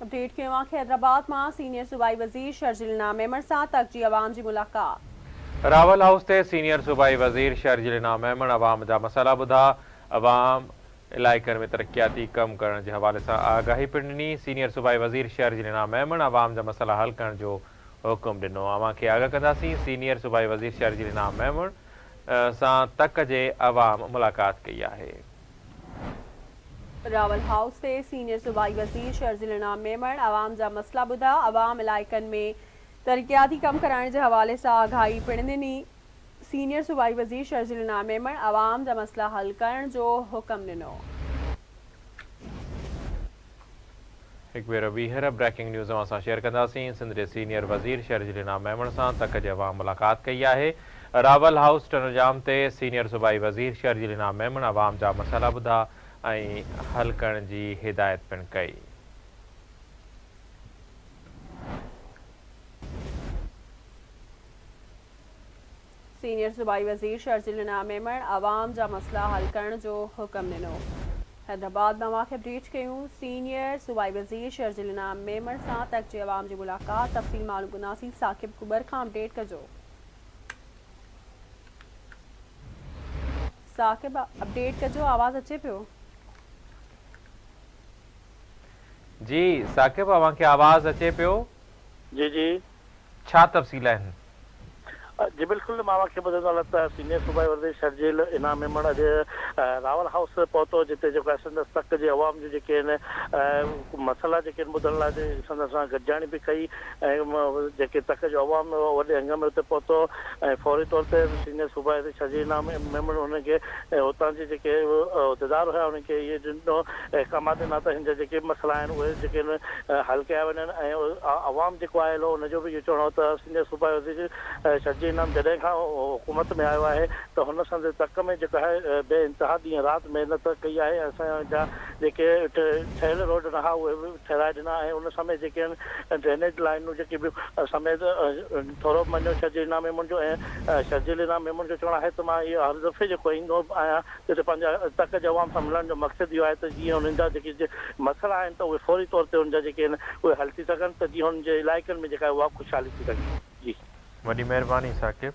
Update कयूं आहे हैदराबाद में सीनियर सूबाई वज़ीर शर्जिल मेमण सां तकजी अवाम की मुलाकात। रावल हाउस ते सीनियर सूबाई वज़ीर शर्जिल मेमण अवाम जा मसला ॿुधा। अवाम इलाइक़नि में तरक्याती कम करण के हवाले से आगाही पिण ॾिनी। सीनियर सूबाई वज़ीर शर्जिल मेमण अवाम जा मसला हल करण जो हुकुम ॾिनो। अवां खे आगाह कंदासीं। सीनियर सूबाई वज़ीर शर्जिल मेमण सां तक जे अवाम मुलाकात कई आहे। रावल हाउस से सीनियर सूबाई वज़ीर शर्जिल मेमण अवाम जा मसला ॿुधा। अवाम इलाइक़नि में तरक्याती कम कराइण के हवाले से आगाही पिण ॾिनी। सीनियर सूबाई वज़ीर शर्जिल मेमण अवाम जा मसला हल करण जो हुकुम ॾिनो। एक बेर ॿीहर ब्रेकिंग न्यूज़ असां शेयर कंदासीं। सिंध के सीनियर वज़ीर शर्जिल मेमण सां तक जे अवाम मुलाकात कई आहे। रावल हाउस टनजाम ते सीनियर सूबाई वज़ीर शर्जिल मेमण अवाम जा मसला ॿुधा ऐं हल करण की हिदायत पिण कई। सीनियर सूबाई वज़ीर शर्जिल मेमण अवाम जा मसला हल करण जो हुकुम ॾिनो। हैदराबाद में अवां खे अपडेट कयूं। सीनियर सूबाई वज़ीर शर्जिल मेमण सां तक जे अवाम की मुलाकात। तफ़सील मालूम कंदासीं। साकिब कुबर खां अपडेट कजो। साकिब अपडेट कजो, आवाज़ अचे पियो। जी साकिब अवां खे आवाज़ अचे पियो। जी जी छा तफ़सील आहिनि? जी बिल्कुल मां खे ॿुधाईंदो त सीनियर सूबाई वज़ीर शर्जिल मेमण अॼु रावल हाउस पहुतो, जिते जेको आहे संदसि तक जे अवाम जो जेके आहिनि मसला जेके आहिनि ॿुधण लाइ संदसि सां गॾिजाणी बि कई ऐं जेके तक जो अवाम वॾे हंग में हुते पहुतो ऐं फौरी तौर ते सीनियर सूबाई वज़ीर शर्जिल मेमण हुनखे हुतां जे जेके उहिदेदार हुया उनखे इहे ॾिनो अहकामात ॾिना त हिन जा जेके मसला आहिनि उहे जेके आहिनि हल कया वञनि ऐं अवाम जेको आयल हो उनजो बि इहो चवणो त सीनियर सूबाई वज़ीर शर्जिल जॾहिं खां हुकूमत में आयो आहे त हुन सां तक में जेको आहे बे इंतिहा ॾींहुं राति महिनत कई आहे। असांजा जेके ठहियल रोड न हुआ उहे बि ठहिराए ॾिना ऐं उन समय जेके आहिनि ड्रेनेज लाइनूं जेके बि समेत थोरो मञो शर्जिल मेमण जो ऐं शर्जिल मेमण जो चवणु आहे त मां इहो हर दफ़े जेको ईंदो आहियां जिते पंहिंजा तक जे अवाम सां मिलण जो मक़सदु इहो आहे त जीअं उन्हनि जा जेके मसइला आहिनि त उहे फौरी तौर ते उनजा जेके आहिनि उहे हल थी सघनि त जीअं हुननि जे इलाइक़नि में जेका आहे उहा ख़ुशहाली थी सघे। जी वॾी महिरबानी साकिब।